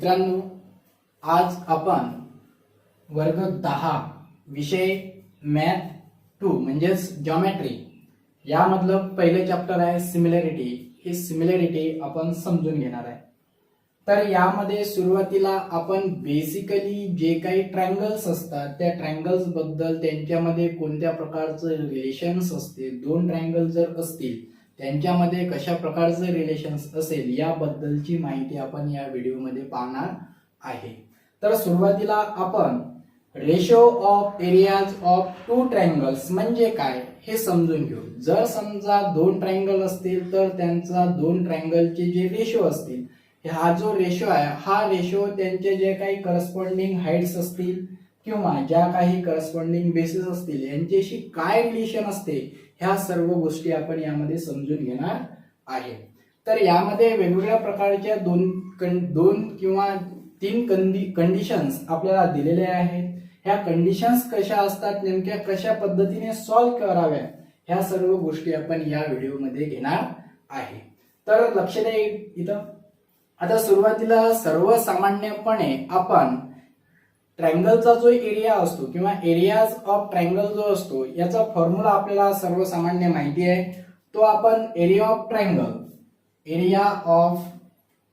मित्रांनो, आज आपण वर्ग 10 विषय मॅथ 2 म्हणजेच जॉमेट्री यामधलं पहिलं चॅप्टर आहे सिमिलॅरिटी. ही सिमिलॅरिटी आपण समजून घेणार आहे. तर यामध्ये सुरुवातीला आपण बेसिकली जे काही ट्रायंगल्स असतात त्या ट्रायंगल्स बद्दल, त्यांच्यामध्ये कोणत्या प्रकारचं रिलेशन्स असते, दोन ट्रायंगल जर असतील त्यांच्यामध्ये कशा प्रकारचं रिलेशन्स असेल याबद्दलची माहिती आपण या व्हिडिओमध्ये पाहणार आहे. तर सुरुवातीला आपण ratio of areas of two triangles म्हणजे काय हे समजून घेऊ. जर समजा दोन ट्रायंगल असतील तर त्यांचा दोन ट्रायंगलचे जे रेशो असतील, हा जो रेशो आहे हा रेशो त्यांचे जे काही करस्पॉन्डिंग हाईट्स असतील किंवा ज्या काही करस्पॉन्डिंग बेसिस असतील यांच्याशी काय रिलेशन असते ह्या सर्व गोष्टी आपण यामध्ये समजून घेणार आहे. तर यामध्ये वेगवेगळ्या प्रकारच्या दोन किंवा तीन कंडिशन्स आपल्याला दिलेल्या आहेत. ह्या कंडिशन्स कशा असतात, नेमक्या कशा पद्धतीने सॉल्व्ह कराव्या, ह्या सर्व गोष्टी आपण या व्हिडिओमध्ये घेणार आहे. तर लक्ष द्या इथं. आता सुरुवातीला सर्वसामान्यपणे आपण ट्रायंगलचा जो एरिया असतो किंवा एरियाज ऑफ ट्रायंगल जो असतो याचा फॉर्म्युला आपल्याला सर्वसामान्य माहिती आहे. तो आपण area of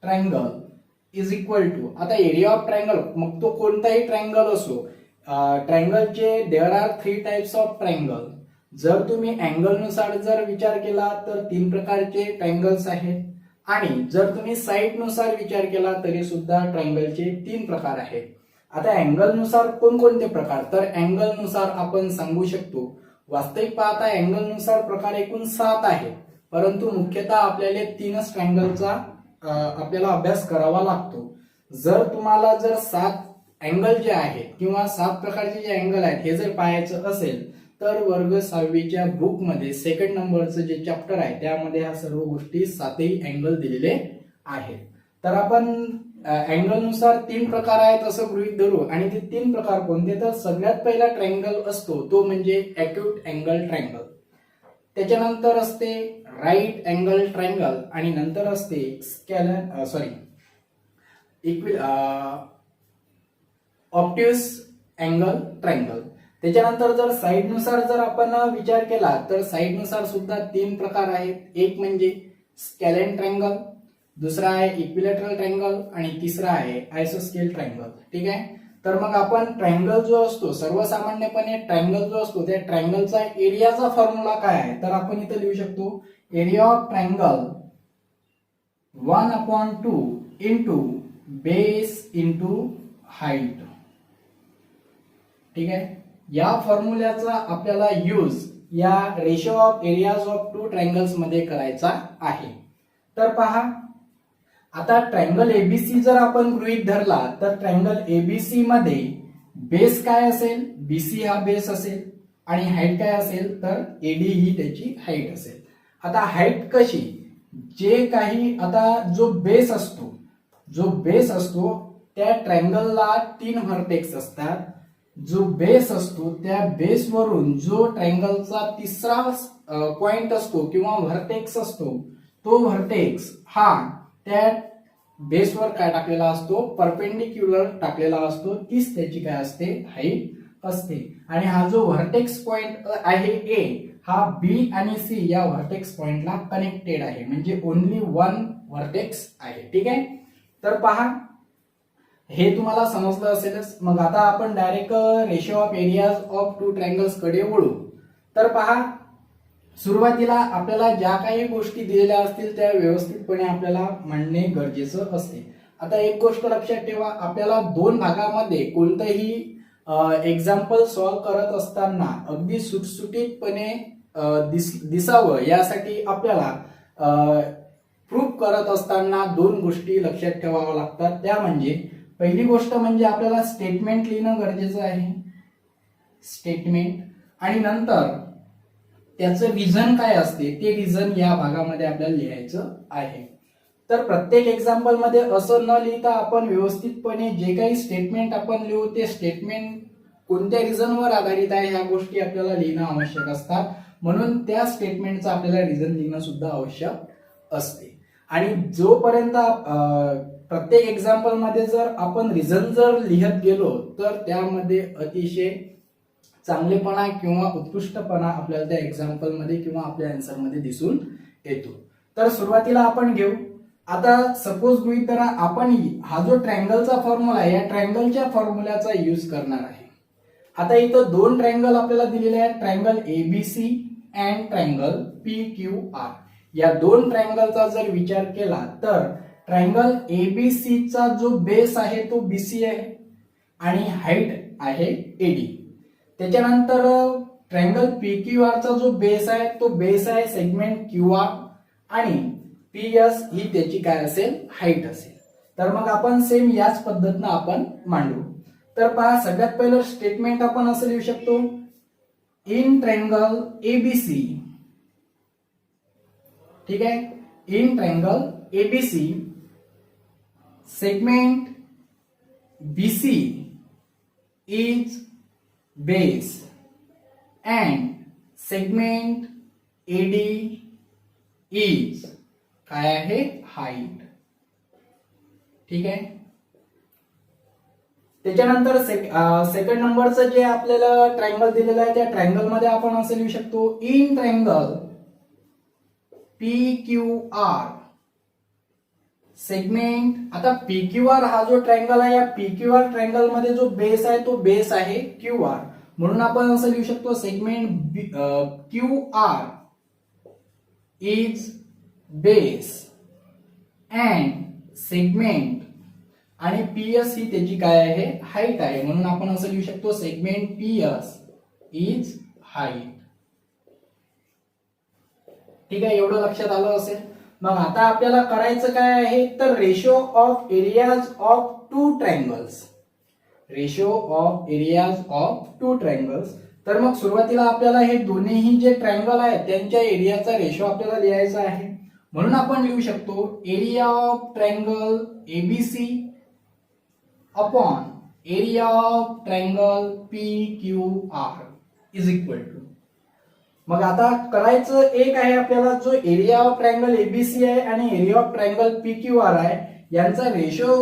triangle is equal to, आता एरिया ऑफ ट्रायंगल मग तो कोणताही ट्रायंगल असो, ट्रायंगलचे there are 3 types of triangle. जर तुम्ही अँगल नुसार जर विचार केला तर 3 प्रकारचे ट्रायंगल्स आहेत आणि जर तुम्ही साइड नुसार विचार केला तरी सुद्धा ट्रायंगलचे 3 प्रकार आहेत. आता अँगल नुसार कोणकोणते प्रकार, तर अँगल नुसार आपण सांगू शकतो. वास्तविक पाहता अँगल नुसार प्रकार एकूण 7 आहेत, परंतु मुख्यतः आपल्याला 3च ट्रायंगलचा आपल्याला अभ्यास करावा लागतो. जर तुम्हाला जर 7 अँगल जे आहेत किंवा 7 प्रकारचे जे अँगल आहेत हे जर पाहायचं असेल तर वर्ग 6वीच्या बुक मध्ये 2nd नंबरचं जे चॅप्टर आहे त्यामध्ये ह्या सर्व गोष्टी 7ही अँगल दिलेले आहेत. तर आपण अँगल नुसार 3 प्रकार आहेत असं गृहीत धरू आणि ते 3 प्रकार कोणते, तर सगळ्यात पहिला ट्रायंगल असतो तो म्हणजे ॲक्यूट अँगल ट्रायंगल, त्याच्यानंतर असते राईट अँगल ट्रायंगल आणि नंतर असते ऑब्ट्यूस अँगल ट्रायंगल. त्याच्यानंतर जर साइड नुसार जर आपण विचार केला तर साइड नुसार सुद्धा 3 प्रकार आहेत. एक म्हणजे स्कॅलॅन ट्रायंगल, दुसरा आहे इक्विलॅटरल ट्रायंगल आणि तिसरा आहे आयसोस्केल ट्रायंगल. ठीक आहे. तर मग आपण ट्रायंगल जो असतो, सर्वसामान्यपणे ट्रायंगल जो असतो त्या ट्रायंगलचा एरियाचा फॉर्म्युला काय आहे, तर आपण इथे लिहू शकतो area of triangle 1/2 into base into height. ठीक आहे. या फॉर्म्युल्याचा आपल्याला यूज या ratio of areas of two triangles मध्ये करायचा आहे. तर पहा, आता ट्रायंगल एबीसी जर आपण गृहीत धरला तर ट्रायंगल एबीसी मध्ये बेस काय असेल, बीसी हा बेस असेल आणि हाईट काय असेल तर एडी ही त्याची हाईट असेल. आता हाईट कशी, जे काही आता जो बेस असतो त्या ट्रायंगलला 3 व्हर्टेक्स असतात. जो बेस असतो त्या बेसवरून जो ट्रायंगलचा तिसरा पॉइंट असतो किंवा व्हर्टेक्स असतो तो व्हर्टेक्स हा त्या बेसवर काय टाकलेला असतो, परपेंडिक्युलर टाकलेला असतो. तीच त्याची काय असते, हाईट असते. आणि हा जो व्हर्टेक्स पॉइंट आहे ए हा बी आणि सी या व्हर्टेक्स पॉइंटला कनेक्टेड आहे, म्हणजे ओनली 1 व्हर्टेक्स आहे. ठीक आहे. तर पहा, हे तुम्हाला समजलं असेलच. मग आता आपण direct ratio of areas of two triangles कडे वळू. तर पहा, सुरुवातीला आपल्याला ज्या काही गोष्टी दिलेल्या असतील त्या व्यवस्थितपणे आपल्याला म्हणणे गरजेचं असते. आता एक गोष्ट लक्षात ठेवा, आपल्याला 2 भागामध्ये कोणतंही एक्झाम्पल सॉल्व्ह करत असताना अगदी सुटसुटीतपणे दिसावं यासाठी आपल्याला प्रूफ करत असताना 2 गोष्टी लक्षात ठेवाव्या लागतात. त्या म्हणजे पहिली गोष्ट म्हणजे आपल्याला स्टेटमेंट लिहिणं गरजेचं आहे, स्टेटमेंट, आणि नंतर त्याचं रिझन काय असते ते रिझन या भागामध्ये आपल्याला लिहायचं आहे. तर प्रत्येक एक्झाम्पल मध्ये असं न लिहिता आपण व्यवस्थितपणे जे काही स्टेटमेंट आपण लिहू ते स्टेटमेंट कोणत्या रिझनवर आधारित आहे ह्या गोष्टी आपल्याला लिहिणं आवश्यक असतात. म्हणून त्या स्टेटमेंटचं आपल्याला रिझन लिहिणं सुद्धा आवश्यक असते. आणि जोपर्यंत प्रत्येक एक्झाम्पल मध्ये जर आपण रिझन जर लिहत गेलो तर त्यामध्ये अतिशय चांगलेपणा किंवा उत्कृष्टपणा आपल्याला त्या एक्झाम्पल मध्ये किंवा आपल्या आन्सर मध्ये दिसून येतो. तर सुरुवातीला आपण घेऊ. आता सपोज गृहीत धरा आपण हा जो ट्रायंगलचा फॉर्म्युला आहे या ट्रायंगलच्या फॉर्म्युल्याचा यूज करणार आहे. आता इथं दोन ट्रायंगल आपल्याला दिलेले आहेत, triangle ABC and triangle PQR. या दोन ट्रायंगलचा जर विचार केला तर ट्रायंगल एबीसी चा जो बेस आहे तो बीसी आहे आणि हाईट आहे एडी. त्याच्यानंतर ट्रायंगल पीक्यूआर चा जो बेस आहे तो बेस आहे सेगमेंट क्यूआर आणि पीएस ही त्याची काय असेल हाईट असेल. तर मग आपण सेम याच पद्धतीने आपण मांडू. तर पहा सगळ्यात पहिलं स्टेटमेंट आपण असं लिहू शकतो, इन ट्रायंगल एबीसी, ठीक आहे, in triangle ABC segment BC is base and segment AD is काय आहे हाईट. ठीक आहे. त्याच्यानंतर सेकंड नंबरचं जे आपल्याला ट्रायंगल दिलेलं आहे त्या ट्रायंगल मध्ये आपण असं लिहू शकतो, इन ट्रायंगल पीक्यूआर सेगमेंट. आता पीक्यूआर हा जो ट्रायंगल आहे या पीक्यूआर ट्रायंगल मध्ये जो बेस आहे तो बेस आहे क्यूआर, म्हणून आपण असं लिहू शकतो segment QR is base and segment आणि पीएस ही त्याची काय आहे हाईट आहे, म्हणून आपण असं लिहू शकतो सेगमेंट पीएस इज हाईट. ठीक आहे, एवढं लक्षात आलं असेल. मग आता आपल्याला करायचं काय आहे तर ratio of areas of two triangles, ratio of areas of two triangles. तर मग सुरुवातीला आपल्याला हे दोन्ही जे ट्रायंगल आहेत त्यांच्या एरियाचा रेशो आपल्याला लिहायचा आहे, म्हणून आपण लिहू शकतो area of triangle ABC upon area of triangle PQR is equal to. मग आता करायचं एक आहे आपल्याला, जो एरिया ऑफ ट्रायंगल एबीसी आहे आणि एरिया ऑफ ट्रायंगल पीक्यूआर आहे यांचा रेशो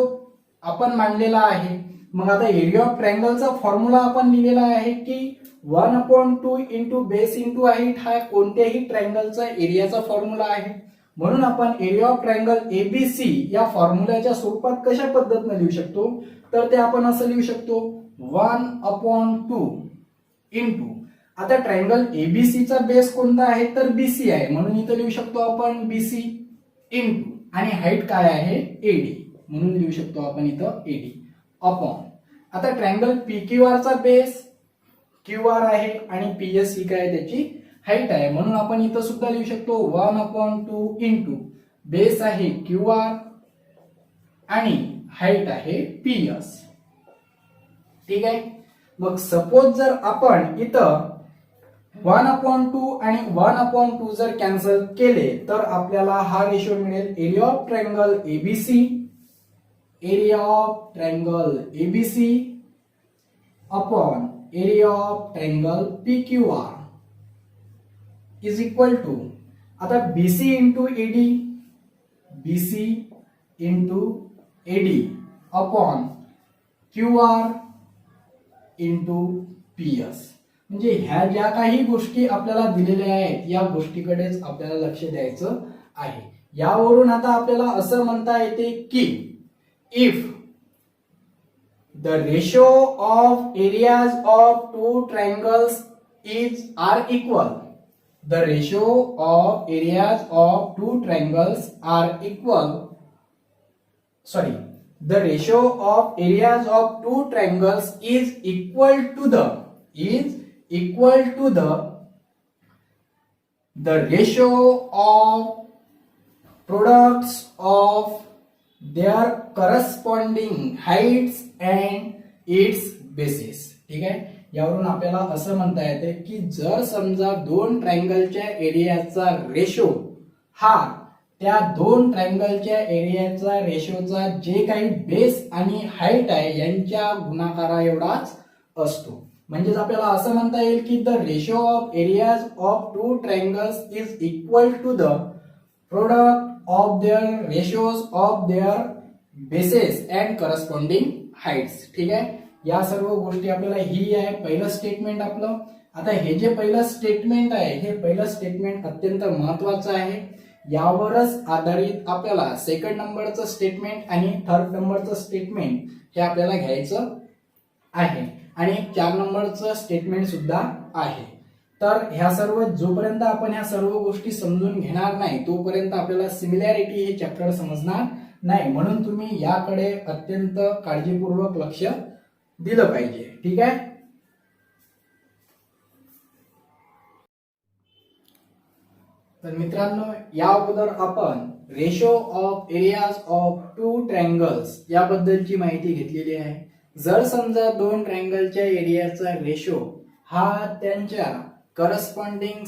आपण मांडलेला आहे. मग आता एरिया ऑफ ट्रायंगलचा फॉर्म्युला आपण लिहिलेला आहे की 1/2 इंटू बेस इंटू हाईट हा कोणत्याही ट्रायंगलचा एरियाचा फॉर्म्युला आहे, म्हणून आपण एरिया ऑफ ट्रायंगल एबीसी या फॉर्म्युल्याच्या स्वरूपात कशा पद्धतीने लिहू शकतो तर ते आपण असं लिहू शकतो 1/2 इंटू. आता ट्रायंगल एबीसी चा बेस कोणता आहे तर बीसी आहे, म्हणून इथं लिहू शकतो आपण बीसी इंटू आणि हाईट काय आहे एडी, म्हणून लिहू शकतो आपण इथं एडी अपॉन. आता ट्रायंगल पीक्यूआर चा बेस क्यूआर आहे आणि पीएस ही काय त्याची हाईट आहे, म्हणून आपण इथं सुद्धा लिहू शकतो 1/2 इंटू बेस आहे क्यूआर आणि हाईट आहे पीएस. ठीक आहे. मग सपोज जर आपण इथं 1/2 आणि 1/2 जर कॅन्सल केले तर आपल्याला हा रेशो मिळेल area of triangle ABC, area of triangle ABC upon area of triangle PQR is equal to. आता BC into AD, BC into AD upon QR into PS. म्हणजे ह्या ज्या काही गोष्टी आपल्याला दिलेल्या आहेत या गोष्टीकडेच आपल्याला लक्ष द्यायचं आहे. यावरून आता आपल्याला असं म्हणता येते की if the ratio of areas of two triangles are equal, the ratio of areas of two triangles are equal, sorry, the ratio of areas of two triangles is equal to the ratio of products of their corresponding heights and its bases. ठीक आहे. यावरून आपल्याला असं म्हणता येते की जर समजा दोन ट्रायंगलच्या एरियाचा रेशो हा त्या दोन ट्रायंगलच्या एरियाचा रेशोचा जे काही बेस आणि हाईट आहे यांच्या गुणाकारा एवढाच असतो. म्हणजेच आपल्याला असं म्हणता येईल की the ratio of areas of two triangles is equal to the product of their ratios of their bases and corresponding heights. ठीक आहे, या सर्व गोष्टी आपल्याला ही आहे पहिलं स्टेटमेंट आपलं. आता हे जे पहिलं स्टेटमेंट आहे हे पहिलं स्टेटमेंट अत्यंत महत्वाचं आहे. यावरच आधारित आपल्याला सेकंड नंबरचं स्टेटमेंट आणि थर्ड नंबरचं स्टेटमेंट हे आपल्याला घ्यायचं आहे आणि 4 नंबरचं स्टेटमेंट सुद्धा आहे. तर ह्या सर्व जोपर्यंत आपण ह्या सर्व गोष्टी समजून घेणार नाही तोपर्यंत आपल्याला सिमिलॅरिटी हे चॅप्टर समजणार नाही. म्हणून तुम्ही याकडे अत्यंत काळजीपूर्वक लक्ष दिलं पाहिजे. ठीक आहे, तर मित्रांनो या अगोदर आपण ratio of areas of two triangles याबद्दलची माहिती घेतलेली आहे. जर समजा दोन ट्रायंगलच्या एरियाचा रेशो हा त्यांच्या करस्पॉन्डिंग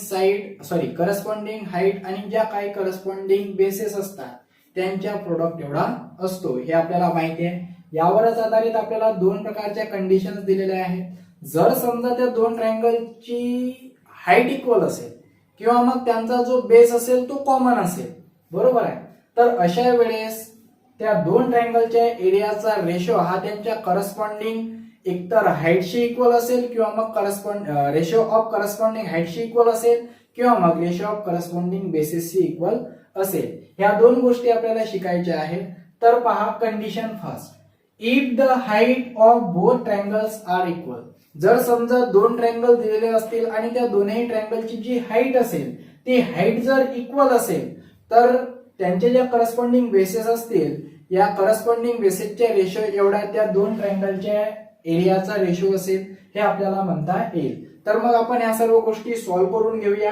हाईट आणि ज्या काही करस्पॉन्डिंग बेसेस असतात त्यांच्या प्रोडक्ट एवढा असतो हे आपल्याला माहिती आहे. यावरच आधारित आपल्याला दोन प्रकारच्या कंडिशन्स दिलेल्या आहेत. जर समजा त्या दोन ट्रायंगलची हाईट इक्वल असेल किंवा मग त्यांचा जो बेस असेल तो कॉमन असेल, बरोबर आहे, तर अशा वेळेस त्या दोन ट्रायंगलच्या एरियाचा रेशो हा त्यांच्या करस्पॉन्डिंग एकतर हाईटशी इक्वल असेल किंवा मग रेशो ऑफ करस्पॉन्डिंग हाईटशी इक्वल असेल किंवा मग रेशो ऑफ करस्पॉन्डिंग बेसिसशी इक्वल असेल. ह्या दोन गोष्टी आपल्याला शिकायच्या आहेत. तर पहा condition first, if the height of both triangles are equal. जर समजा दोन ट्रायंगल दिलेले असतील आणि त्या दोन्ही ट्रायंगलची जी हाईट असेल ती हाईट जर इक्वल असेल तर त्यांचे ज्या करस्पॉन्डिंग बेसेस असतील या करस्पॉन्डिंग बेसेसच्या रेशो एवढा त्या दोन ट्रायंगलच्या एरियाचा रेशो असेल हे आपल्याला म्हणता येईल. तर मग आपण या सर्व गोष्टी सॉल्व्ह करून घेऊया.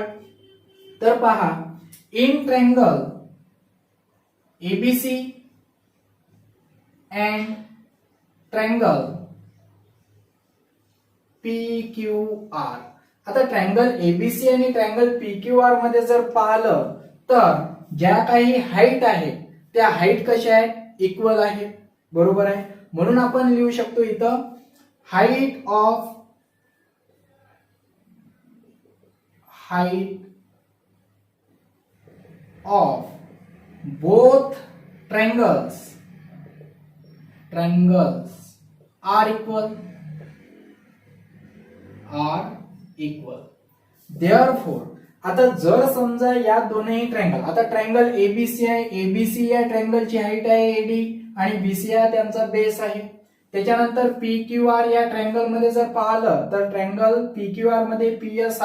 तर पहा, in triangle ABC and triangle PQR. आता ट्रायंगल एबीसी आणि ट्रायंगल PQR मध्ये जर पाहिलं तर ज्या काही हाईट आहे त्या हाईट कशा आहेत, इक्वल आहे, बरोबर आहे. म्हणून आपण लिहू शकतो इथं height of both triangles are equal. Therefore आता जर समजा या दोन्ही ट्रायंगल, आता ट्रायंगल एबीसी आहे, एबीसी या ट्रायंगलची हाईट आहे एडी आणि बीसी हा त्यांचा बेस आहे. त्याच्यानंतर PQR या ट्रायंगल मध्ये जर पाहिलं तर ट्रायंगल PQR मध्ये PS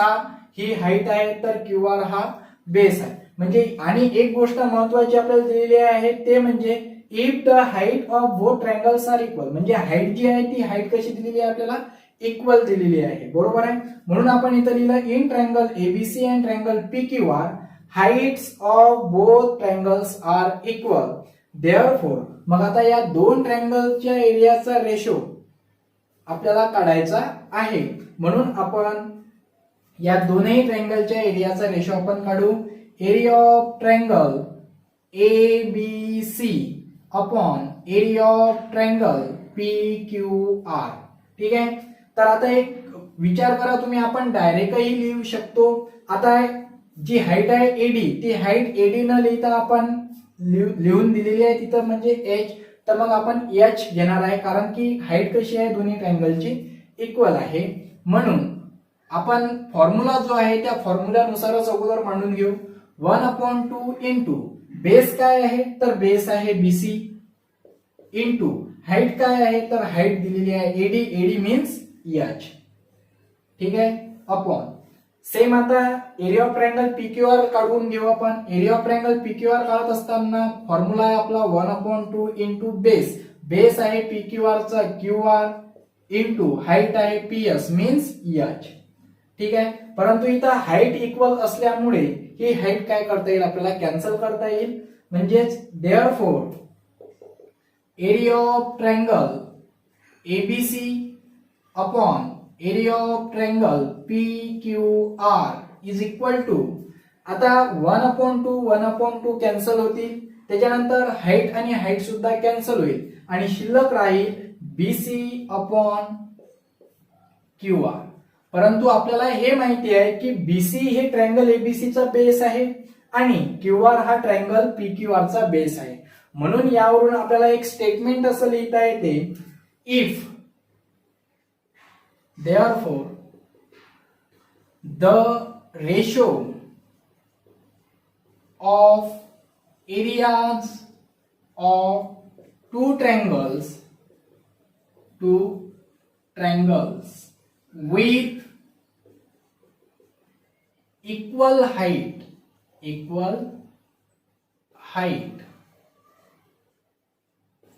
ही हाईट आहे तर QR हा बेस आहे. म्हणजे आणि एक गोष्ट महत्वाची आपल्याला दिलेली आहे ते म्हणजे if the height of both triangles are equal. म्हणजे हाईट जी आहे ती हाईट कशी दिलेली आहे आपल्याला, इक्वल दिलेली आहे, बरोबर आहे. म्हणून आपण इथं लिहिलं in triangle ABC and triangle PQR heights of both triangles are equal. Therefore मग आता या दोन ट्रायंगलच्या एरियाचा रेशो आपल्याला काढायचा आहे. म्हणून आपण या दोन्ही ट्रायंगलच्या एरियाचा रेशो आपण काढू. Area of triangle ABC upon area of triangle PQR. ठीक आहे, तर आता एक विचार करा तुम्ही, आपण डायरेक्टही लिहू शकतो. आता जी हाईट आहे एडी ती हाईट एडी न लिहिता आपण लिहून दिलेली आहे तिथं म्हणजे एच. तर मग आपण एच घेणार आहे कारण की हाईट कशी आहे दोन्ही ट्रायंगलची इक्वल आहे. म्हणून आपण फॉर्म्युला जो आहे त्या फॉर्म्युल्यानुसारच अगोदर मांडून घेऊ. 1/2 इंटू बेस काय आहे तर बेस आहे बीसी इंटू हाईट काय आहे तर हाईट दिलेली आहे एडी, एडी मीन्स एच. ठीक आहे, अपॉन सेम आता एरिया ऑफ ट्रायंगल PQR काढून घेऊ आपण. एरिया ऑफ ट्रायंगल PQR काढत असताना फॉर्म्युला आहे आपला 1/2 इंटू बेस आहे PQR चा QR इंटू हाईट आहे PS मीन्स एच. ठीक आहे, परंतु इथं हाईट इक्वल असल्यामुळे ही हाईट काय करता येईल आपल्याला, कॅन्सल करता येईल. म्हणजेच therefore area of triangle ABC upon area of triangle PQR is equal to, आता 1/2 कॅन्सल होतील, त्याच्यानंतर हाईट आणि हाईट सुद्धा कॅन्सल होईल आणि शिल्लक राहील BC अपॉन QR. परंतु आपल्याला हे माहिती आहे की BC हे ट्रायंगल ABC चा बेस आहे आणि QR हा ट्रायंगल PQR चा बेस आहे. म्हणून यावरून आपल्याला एक स्टेटमेंट असं लिहिता येते, if therefore the ratio of areas of two triangles with equal height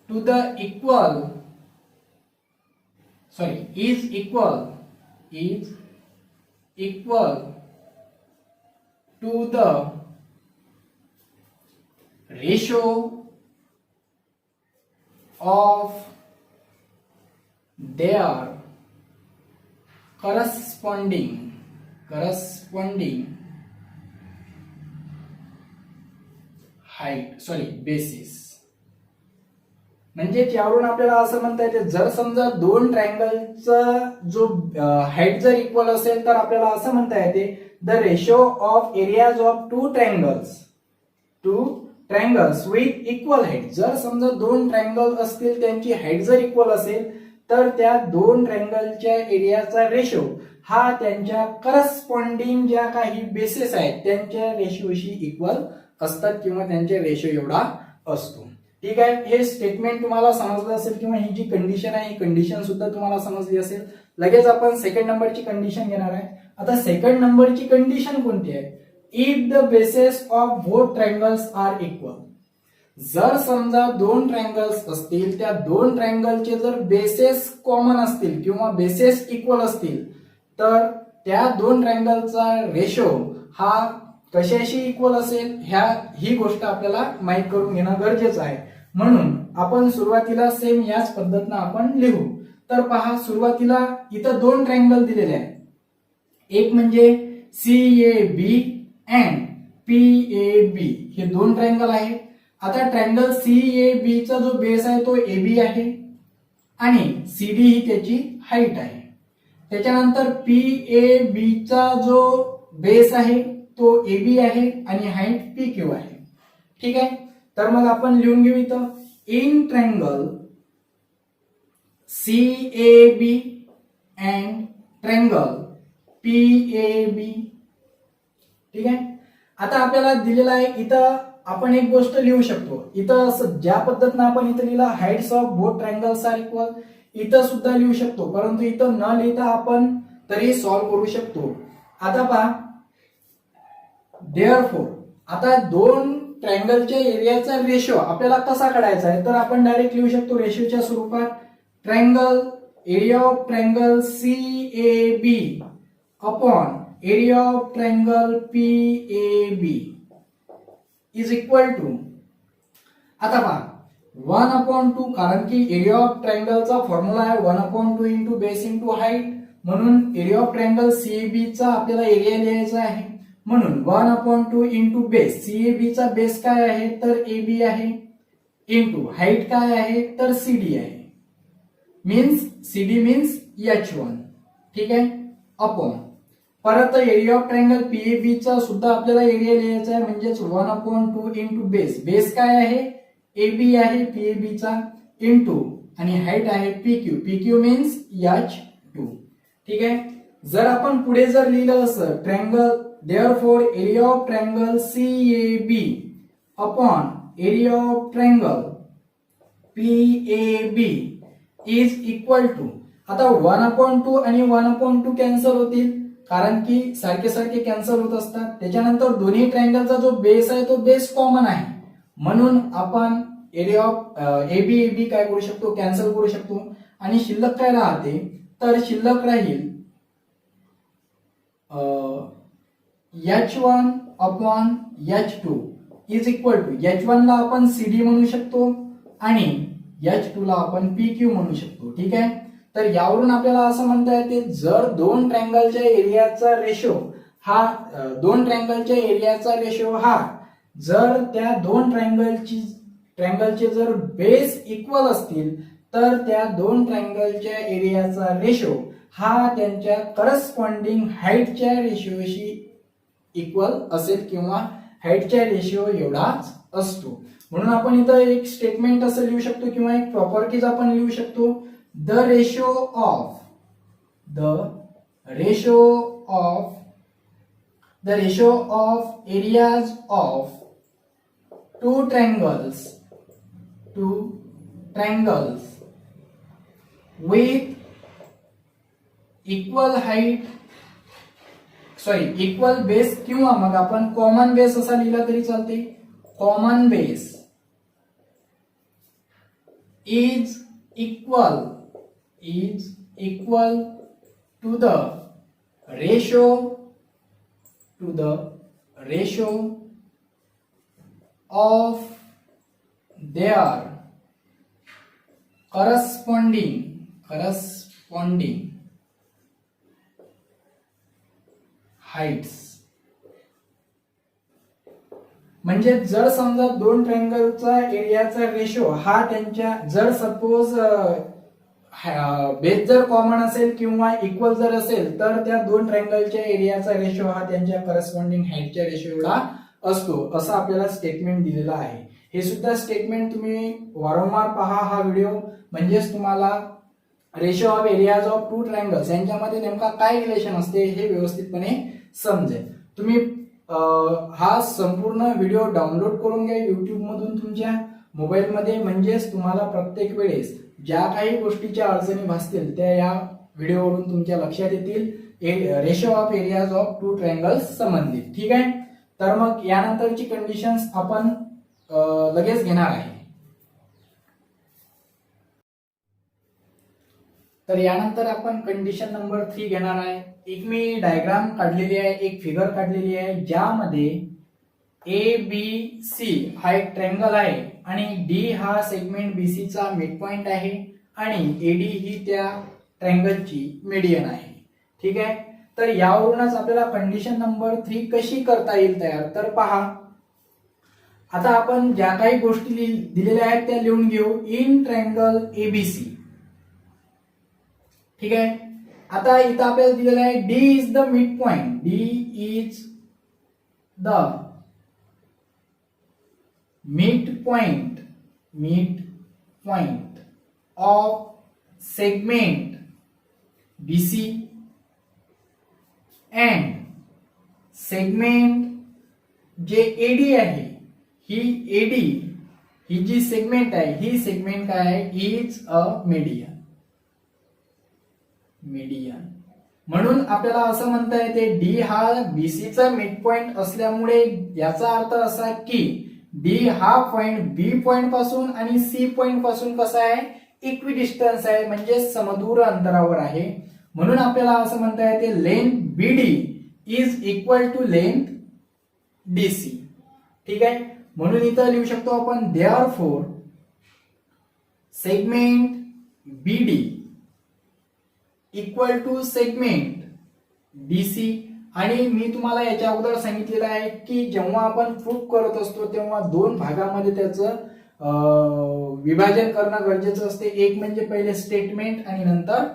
to the is equal to the ratio of their corresponding basis. म्हणजे यावरून आपल्याला असं म्हणता येते, जर समजा दोन ट्रायंगलचा जो हाईट जर इक्वल असेल तर आपल्याला असं म्हणता येते, the ratio of areas of two triangles with equal height. जर समजा दोन ट्रायंगल असतील त्यांची हाईट जर इक्वल असेल तर त्या दोन ट्रायंगलच्या एरियाचा रेशो हा त्यांच्या करस्पॉन्डिंग ज्या काही बेसिस आहेत त्यांच्या रेशोशी इक्वल असतात किंवा त्यांच्या रेशो एवढा असतो. ठीक आहे, हे स्टेटमेंट तुम्हाला समजलं असेल किंवा ही जी कंडिशन आहे ही कंडिशन सुद्धा तुम्हाला समजली असेल. लगेच आपण सेकंड नंबरची कंडिशन घेणार आहे. आता सेकंड नंबरची कंडिशन कोणती आहे, if the bases of both triangles are equal. जर समजा दोन ट्रायंगल्स असतील, त्या दोन ट्रायंगलचे जर बेसेस कॉमन असतील किंवा बेसेस इक्वल असतील तर त्या दोन ट्रायंगलचा रेशो हा कशाशी इक्वल असेल ही गोष्ट आपल्याला माहित करून घेणं गरजेचं आहे. म्हणून आपण सुरुवातीला सेम याच पद्धतीने आपण लिहू. तर पहा, सुरुवातीला इथं दोन ट्रायंगल दिलेले आहेत, एक म्हणजे CAB अँड PAB, हे दोन ट्रायंगल आहेत. आता ट्रायंगल CAB चा जो बेस आहे तो AB आहे आणि CD ही त्याची हाईट आहे. त्याच्यानंतर PAB चा जो बेस आहे तो AB आहे आणि हाईट PQ आहे. ठीक आहे, तर मग आपण लिहून घेऊ इथं, in triangle CAB and triangle PAB. ठीक आहे, आता आपल्याला दिलेला आहे इथं आपण एक गोष्ट लिहू शकतो. इथं ज्या पद्धतीने आपण इथं लिहिला heights of both triangles are equal, इथं सुद्धा लिहू शकतो, परंतु इथं न लिहिता आपण तरी सॉल्व्ह करू शकतो. आता पहा, देअरफॉर आता दोन ट्रायंगलच्या एरियाचा रेशो आपल्याला कसा काढायचा आहे, तर आपण डायरेक्ट लिहू शकतो रेशोच्या स्वरूपात, triangle area of triangle CAB upon area of triangle PAB is equal to, आता पहा 1/2, कारण की एरिया ऑफ ट्रायंगलचा फॉर्म्युला आहे 1/2 इंटू बेस इंटू हाईट. म्हणून एरिया ऑफ ट्रायंगल CAB चा आपल्याला एरिया लिहायचा आहे. म्हणून 1/2 इंटू बेस, CAB चा बेस काय आहे तर AB आहे, इंटू हाईट काय आहे तर CD आहे, मीन्स CD मीन्स H1. ठीक आहे, अपॉन परत एरिया ऑफ ट्रायंगल PAB चा सुद्धा आपल्याला एरिया लिहायचा आहे, म्हणजेच 1/2 इंटू बेस काय आहे AB आहे PAB चा, इंटू आणि हाईट आहे PQ मीन्स H2. ठीक आहे, जर आपण पुढे जर लिहिलं असं triangle therefore area of triangle CAB upon area of triangle PAB is equal to, आता 1/2 आणि 1/2 कॅन्सल होतील कारण की सारखे सारखे कॅन्सल होत असतात. त्याच्यानंतर दोन्ही ट्रायंगलचा जो बेस आहे तो बेस कॉमन आहे, म्हणून आपण एरिया ऑफ AB काय करू शकतो कॅन्सल करू शकतो आणि शिल्लक काय राहते तर शिल्लक राहील H1 upon H2 is equal to, H1 ला आपण CD म्हणू शकतो आणि H2 ला आपण PQ म्हणू शकतो. ठीक आहे, तर यावरून आपल्याला असं म्हणता येते, जर दोन ट्रायंगलच्या एरियाचा रेशो हा जर त्या दोन ट्रायंगलचे जर बेस इक्वल असतील तर त्या दोन ट्रायंगलच्या एरियाचा रेशो हा त्यांच्या करस्पॉन्डिंग हाईटच्या रेशोशी इक्वल असेल किंवा हाईटच्या रेशिओ एवढाच असतो. म्हणून आपण इथं एक स्टेटमेंट असं लिहू शकतो किंवा एक प्रॉपर्टीज आपण लिहू शकतो. The ratio of areas of two triangles with equal base किंवा मग आपण कॉमन बेस असा लिहिला तरी चालते. Common base is equal to the ratio of their corresponding heights. म्हणजे जर समजा दोन ट्रायंगलचा एरियाचा रेशो हा त्यांच्या, जर सपोज बेस जर कॉमन असेल किंवा इक्वल जर असेल तर त्या दोन ट्रायंगलच्या एरियाचा रेशो हा त्यांच्या करस्पॉन्डिंग हाईटच्या रेशो एवढा असतो, असं आपल्याला स्टेटमेंट दिलेलं आहे. हे सुद्धा स्टेटमेंट तुम्ही वारंवार पहा हा व्हिडिओ, म्हणजेच तुम्हाला ratio of areas of two triangles यांच्यामध्ये नेमका काय रिलेशन असते हे व्यवस्थितपणे समजेल. तुम्ही हा संपूर्ण व्हिडिओ डाउनलोड करून घ्या युट्यूब मधून तुमच्या मोबाईलमध्ये, म्हणजेच तुम्हाला प्रत्येक वेळेस ज्या काही गोष्टीच्या अडचणी भासतील त्या या व्हिडिओवरून तुमच्या लक्षात येतील, ratio of areas of two triangles संबंधित. ठीक आहे, तर मग यानंतरची कंडिशन्स आपण लगेच घेणार आहे. तर यानंतर आपण कंडिशन नंबर 3 घेणार आहे. एक मी डायग्राम काढलेली आहे, एक फिगर काढलेली आहे, ज्यामध्ये ABC हा एक ट्रायंगल आहे आणि D हा सेगमेंट BC चा मिड पॉइंट आहे आणि AD ही त्या ट्रायंगलची मीडियन आहे. ठीक आहे, तर यावरूनच आपल्याला कंडिशन नंबर 3 कशी करता येईल तयार, तर पहा. आता आपण ज्या काही गोष्टी दिलेल्या आहेत त्या लिहून घेऊ. In triangle ABC. ठीक आहे, आता इथं आपल्याला दिलेलं आहे D is the mid point. D is the mid point of segment BC and segment जे AD आहे, ही AD ही जी सेगमेंट आहे, ही सेगमेंट काय आहे, इज अ मीडियन. म्हणून आपल्याला असं म्हणता येते D हा BC चा मिड पॉइंट असल्यामुळे याचा अर्थ असा की D हा पॉइंट B पॉइंट पासून आणि C पॉइंट पासून कसा आहे, इक्विडिस्टन्स आहे, म्हणजे समदूर अंतरावर आहे. म्हणून आपल्याला असं म्हणता येते length BD is equal to length DC. ठीक आहे, म्हणून इथं लिहू शकतो आपण therefore segment BD equal to segment DC. आणि मी तुम्हाला याच्या अगोदर सांगितलेलं आहे की जेव्हा आपण प्रूफ करत असतो तेव्हा दोन भागामध्ये त्याचं विभाजन करणं गरजेचं असते. एक म्हणजे पहिले स्टेटमेंट आणि नंतर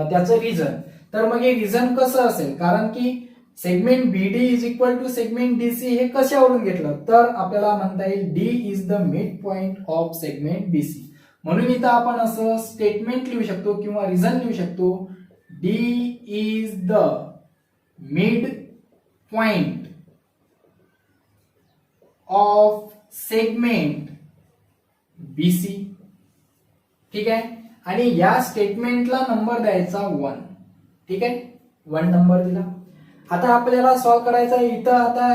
त्याचं रिझन. तर मग हे रिझन कसं असेल, कारण की segment BD is equal to segment DC हे कशावरून घेतलं, तर आपल्याला म्हणता येईल D is the mid point of segment BC. म्हणून इथं आपण असं स्टेटमेंट लिहू शकतो किंवा रिझन लिहू शकतो. D is the mid point of segment BC. ठीक आहे, आणि या स्टेटमेंटला नंबर द्यायचा 1. ठीक आहे, 1 नंबर दिला. आता आपल्याला सॉल्व्ह करायचा. इथं आता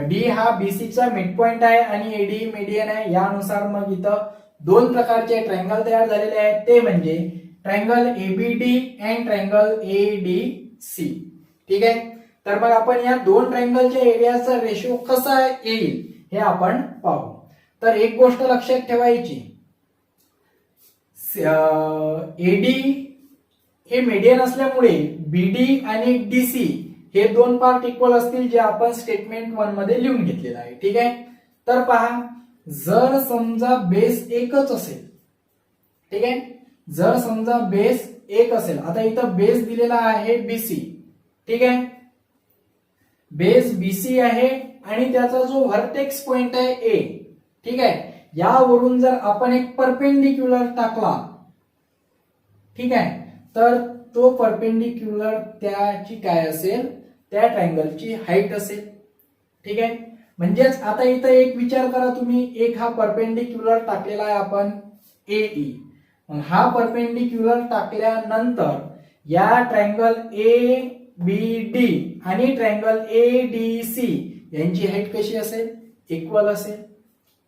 D हा BC चा मिड पॉइंट आहे आणि AD मीडियन आहे. यानुसार मग इथं दोन प्रकारचे ट्रायंगल तयार झालेले आहेत, ते म्हणजे triangle ABD and triangle ADC. ठीक आहे, तर मग आपण या दोन ट्रायंगलच्या एरियाचा रेशो कसा येईल हे आपण पाहू. तर एक गोष्ट लक्षात ठेवायची, AD हे मीडियन असल्यामुळे BD आणि DC हे दोन पार्ट इक्वल असतील, जे आपण स्टेटमेंट 1 मध्ये लिहून घेतलेलं आहे. ठीक आहे, तर पहा, जर समजा बेस एकच असेल, ठीक आहे, जर समजा बेस एक असेल, आता इथं बेस दिलेला आहे BC. ठीक आहे, बेस BC आहे आणि त्याचा जो व्हर्टेक्स पॉइंट आहे A, ठीक आहे. यावरून जर आपण एक परपेंडिक्युलर टाकला, ठीक आहे, तर तो परपेंडिक्युलर त्याची काय असेल, त्या ट्रायंगलची हाईट असेल. ठीक आहे. म्हणजेच आता इथं एक विचार करा तुम्ही, एक हा परपेंडिक्युलर टाकलेला आहे आपण एई. मग हा परपेंडिक्युलर टाकल्यानंतर या ट्रायंगल ए बी डी आणि ट्रायंगल ए डी सी यांची हाईट कशी असेल, इक्वल असेल.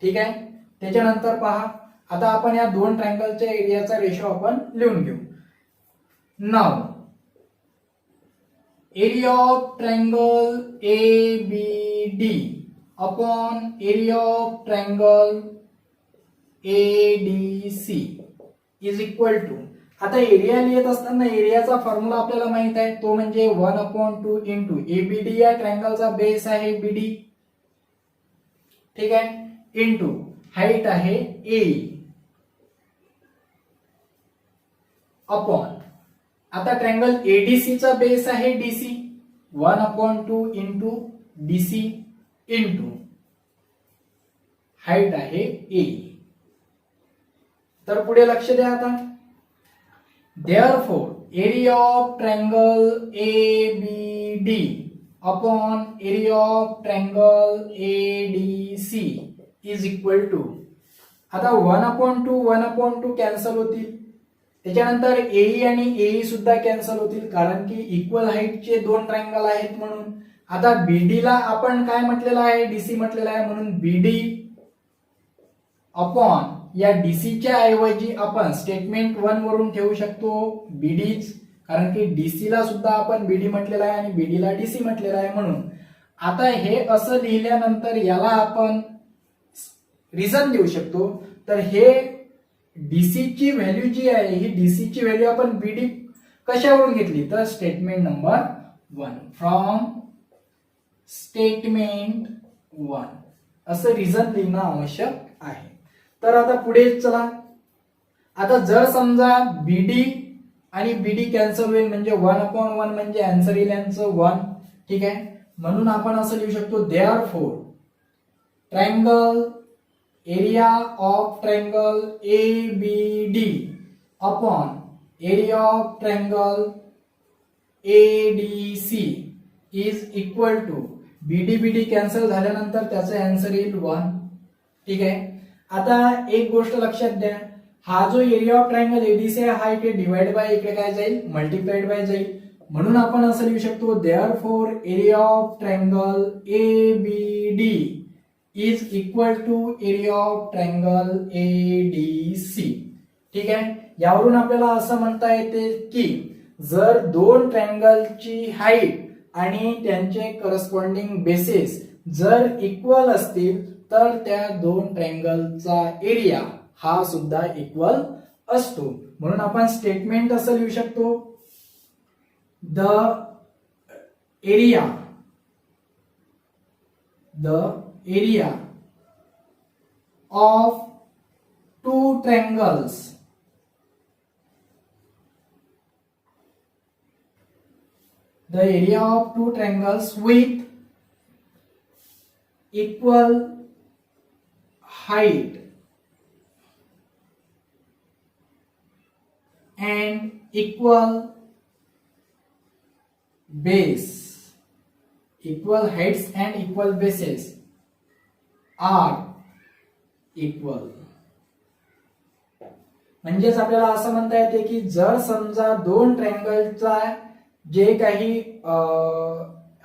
ठीक आहे. त्याच्यानंतर पहा, आता आपण या दोन ट्रायंगलच्या एरियाचा रेशो आपण लिहून घेऊ. नाव area of triangle A B D upon area of triangle A D C is equal to, आता एरिया लिहित असताना एरियाचा फॉर्म्युला आपल्याला माहित आहे, तो म्हणजे 1/2 इंटू एबीडी, या ट्रायंगलचा बेस आहे बीडी. ठीक आहे. इंटू हाईट आहे ए अपॉन, आता ट्रायंगल एडीसी चा बेस आहे DC, 1/2 into DC into height आहे ए. तर पुढे लक्ष द्या आता. Therefore, area of triangle ABD upon area of triangle ADC is equal to, आता 1/2 कॅन्सल होतील, त्याच्यानंतर एई आणि एई सुद्धा कॅन्सल होतील, कारण की इक्वल हाईटचे दोन ट्रायंगल आहेत म्हणून. आता बीडी ला आपण काय म्हटलेलं आहे, डीसी म्हटलेलं आहे, म्हणून बीडी अपॉन या डीसीच्या ऐवजी आपण स्टेटमेंट 1 वरून ठेवू शकतो बीडीच, कारण की डीसी ला सुद्धा आपण बीडी म्हटलेला आहे आणि बीडी ला डीसी म्हटलेला आहे म्हणून. आता हे असं लिहिल्यानंतर याला आपण रिझन देऊ शकतो. तर हे डीसी ची व्हॅल्यू जी आहे, ही डीसी ची व्हॅल्यू आपण बीडी कशावरून घेतली, तर स्टेटमेंट नंबर 1, फ्रॉम स्टेटमेंट 1 असं रिझन लिहिणं आवश्यक आहे. तर आता पुढे चला. आता जर समजा बीडी आणि बीडी कॅन्सल होईल, म्हणजे 1/1 म्हणजे आन्सर येईल यांचं 1. ठीक आहे. म्हणून आपण असं लिहू शकतो, therefore triangle area of triangle A B D upon area of triangle A D C is equal to, BD BD cancel झाल्यानंतर त्याचा आन्सर येईल 1. ठीक आहे. आता एक गोष्ट लक्षात द्या, हा जो एरिया ऑफ ट्रायंगल एडीसी हा इथे डिवाइड बाय इकडे काय जाईल, मल्टिप्लाइड बाय जाईल. म्हणून आपण असं लिहू शकतो, therefore area of triangle A B D is equal to area of triangle A D C. ठीक आहे. यावरून आपल्याला असं म्हणता येते की जर दोन ट्रायंगलची हाईट आणि त्यांचे करस्पॉन्डिंग बेसिस जर इक्वल असतील, तर त्या दोन ट्रायंगलचा एरिया हा सुद्धा इक्वल असतो. म्हणून आपण स्टेटमेंट असं लिहू शकतो, the area of two triangles with equal height and equal base, equal heights and equal bases are equal. म्हणजेच आपल्याला असं म्हणता येते की जर समजा दोन ट्रायंगलचा जे काही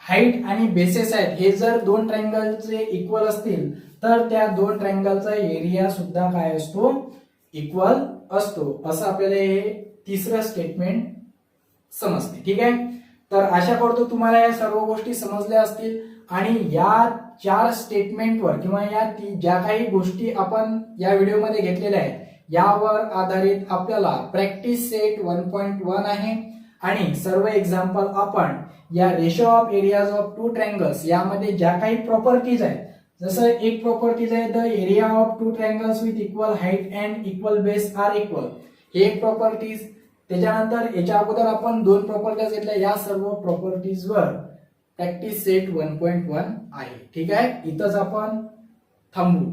हाईट आणि बेसेस आहेत हे जर दोन ट्रायंगलचे इक्वल असतील, तर त्या दोन ट्रायंगलचा एरिया सुद्धा काय असतो, इक्वल असतो. असं आपल्याला हे तिसरं स्टेटमेंट समजते. ठीक आहे. तर आशा करतो तुम्हाला या सर्व गोष्टी समजल्या असतील आणि या 4 स्टेटमेंटवर किंवा या ज्या काही गोष्टी आपण या व्हिडिओमध्ये घेतलेल्या आहेत यावर आधारित आपल्याला प्रॅक्टिस सेट 1.1 आहे आणि सर्व एक्झाम्पल आपण या ratio of areas of two triangles यामध्ये ज्या काही प्रॉपर्टीज आहेत, जसं एक प्रॉपर्टीज आहे the area of two triangles with equal height and equal base are equal, हे एक प्रॉपर्टीज. त्याच्यानंतर याच्या अगोदर आपण 2 प्रॉपर्टीज घेतल्या, या सर्व प्रॉपर्टीज वर प्रॅक्टिस सेट 1.1 आहे. ठीक आहे. इथंच आपण थांबू.